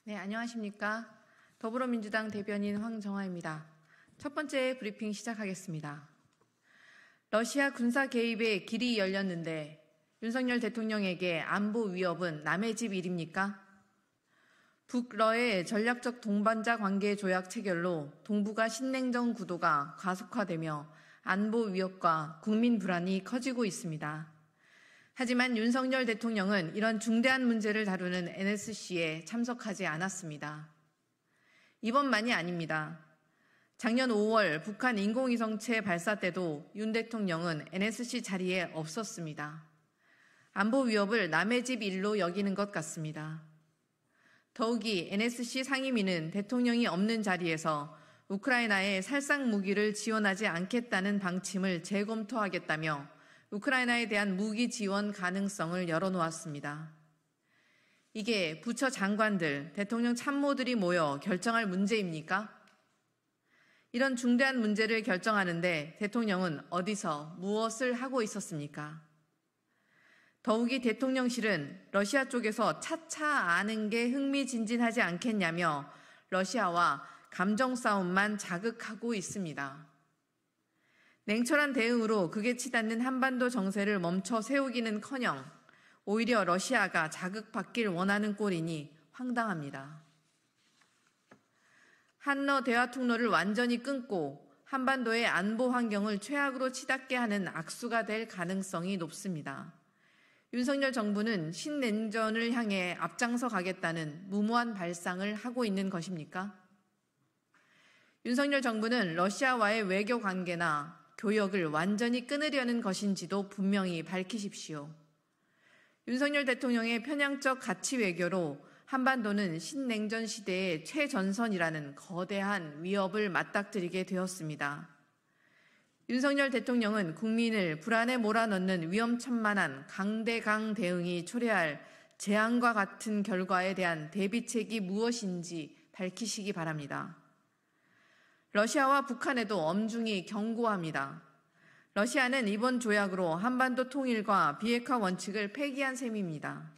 네, 안녕하십니까. 더불어민주당 대변인 황정화입니다. 첫 번째 브리핑 시작하겠습니다. 러시아 군사 개입의 길이 열렸는데 윤석열 대통령에게 안보 위협은 남의 집 일입니까? 북러의 전략적 동반자 관계 조약 체결로 동북아 신냉전 구도가 가속화되며 안보 위협과 국민 불안이 커지고 있습니다. 하지만 윤석열 대통령은 이런 중대한 문제를 다루는 NSC에 참석하지 않았습니다. 이번만이 아닙니다. 작년 5월 북한 인공위성체 발사 때도 윤 대통령은 NSC 자리에 없었습니다. 안보 위협을 남의 집 일로 여기는 것 같습니다. 더욱이 NSC 상임위는 대통령이 없는 자리에서 우크라이나에 살상 무기를 지원하지 않겠다는 방침을 재검토하겠다며 우크라이나에 대한 무기 지원 가능성을 열어놓았습니다. 이게 부처 장관들, 대통령 참모들이 모여 결정할 문제입니까? 이런 중대한 문제를 결정하는데 대통령은 어디서 무엇을 하고 있었습니까? 더욱이 대통령실은 러시아 쪽에서 차차 아는 게 흥미진진하지 않겠냐며 러시아와 감정 싸움만 자극하고 있습니다. 냉철한 대응으로 극에 치닫는 한반도 정세를 멈춰 세우기는커녕 오히려 러시아가 자극받길 원하는 꼴이니 황당합니다. 한러 대화 통로를 완전히 끊고 한반도의 안보 환경을 최악으로 치닫게 하는 악수가 될 가능성이 높습니다. 윤석열 정부는 신냉전을 향해 앞장서 가겠다는 무모한 발상을 하고 있는 것입니까? 윤석열 정부는 러시아와의 외교 관계나 교역을 완전히 끊으려는 것인지도 분명히 밝히십시오. 윤석열 대통령의 편향적 가치 외교로 한반도는 신냉전 시대의 최전선이라는 거대한 위협을 맞닥뜨리게 되었습니다. 윤석열 대통령은 국민을 불안에 몰아넣는 위험천만한 강대강 대응이 초래할 재앙과 같은 결과에 대한 대비책이 무엇인지 밝히시기 바랍니다. 러시아와 북한에도 엄중히 경고합니다. 러시아는 이번 조약으로 한반도 통일과 비핵화 원칙을 폐기한 셈입니다.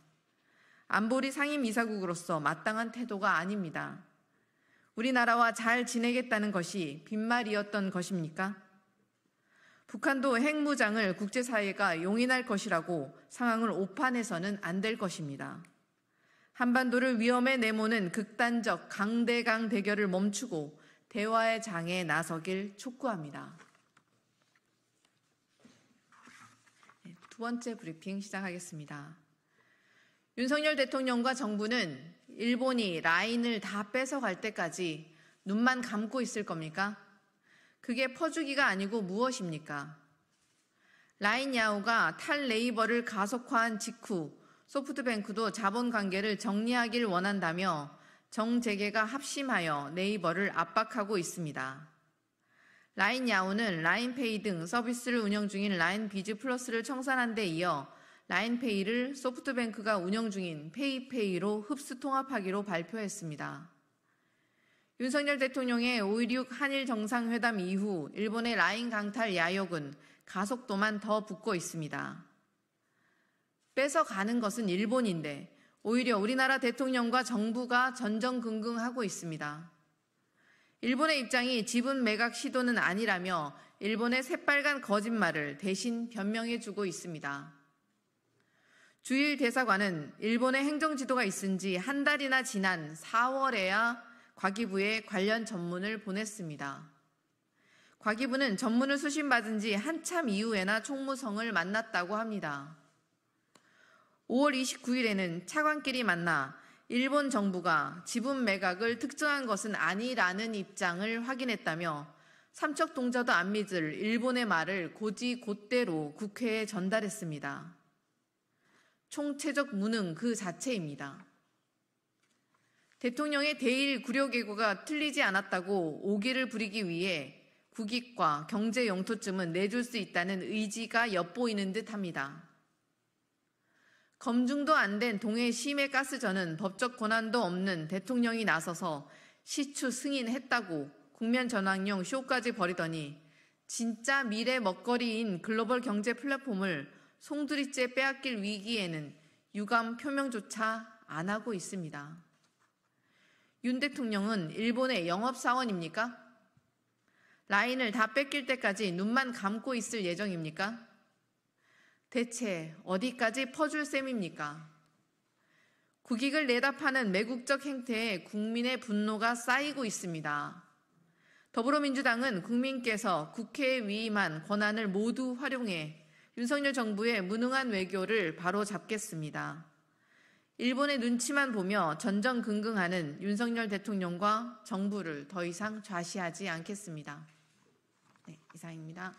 안보리 상임이사국으로서 마땅한 태도가 아닙니다. 우리나라와 잘 지내겠다는 것이 빈말이었던 것입니까? 북한도 핵무장을 국제사회가 용인할 것이라고 상황을 오판해서는 안 될 것입니다. 한반도를 위험에 내모는 극단적 강대강 대결을 멈추고 대화의 장에 나서길 촉구합니다. 두 번째 브리핑 시작하겠습니다. 윤석열 대통령과 정부는 일본이 라인을 다 뺏어갈 때까지 눈만 감고 있을 겁니까? 그게 퍼주기가 아니고 무엇입니까? 라인 야후가 탈레이버를 가속화한 직후 소프트뱅크도 자본관계를 정리하길 원한다며 정재계가 합심하여 네이버를 압박하고 있습니다. 라인 야후는 라인페이 등 서비스를 운영 중인 라인비즈 플러스를 청산한 데 이어 라인페이를 소프트뱅크가 운영 중인 페이페이로 흡수 통합하기로 발표했습니다. 윤석열 대통령의 5.16 한일 정상회담 이후 일본의 라인 강탈 야욕은 가속도만 더 붙고 있습니다. 뺏어가는 것은 일본인데 오히려 우리나라 대통령과 정부가 전전긍긍하고 있습니다. 일본의 입장이 지분 매각 시도는 아니라며 일본의 새빨간 거짓말을 대신 변명해주고 있습니다. 주일 대사관은 일본의 행정지도가 있은 지 한 달이나 지난 4월에야 과기부에 관련 전문을 보냈습니다. 과기부는 전문을 수신받은 지 한참 이후에나 총무성을 만났다고 합니다. 5월 29일에는 차관끼리 만나 일본 정부가 지분 매각을 특정한 것은 아니라는 입장을 확인했다며 삼척동자도 안 믿을 일본의 말을 곧이곧대로 국회에 전달했습니다. 총체적 무능 그 자체입니다. 대통령의 대일 구려개고가 틀리지 않았다고 오기를 부리기 위해 국익과 경제 영토쯤은 내줄 수 있다는 의지가 엿보이는 듯합니다. 검증도 안 된 동해 심해 가스전은 법적 권한도 없는 대통령이 나서서 시추 승인했다고 국면 전환용 쇼까지 벌이더니 진짜 미래 먹거리인 글로벌 경제 플랫폼을 송두리째 빼앗길 위기에는 유감 표명조차 안 하고 있습니다. 윤 대통령은 일본의 영업사원입니까? 라인을 다 뺏길 때까지 눈만 감고 있을 예정입니까? 대체 어디까지 퍼줄 셈입니까? 국익을 내다 파는 매국적 행태에 국민의 분노가 쌓이고 있습니다. 더불어민주당은 국민께서 국회에 위임한 권한을 모두 활용해 윤석열 정부의 무능한 외교를 바로잡겠습니다. 일본의 눈치만 보며 전전긍긍하는 윤석열 대통령과 정부를 더 이상 좌시하지 않겠습니다. 네, 이상입니다.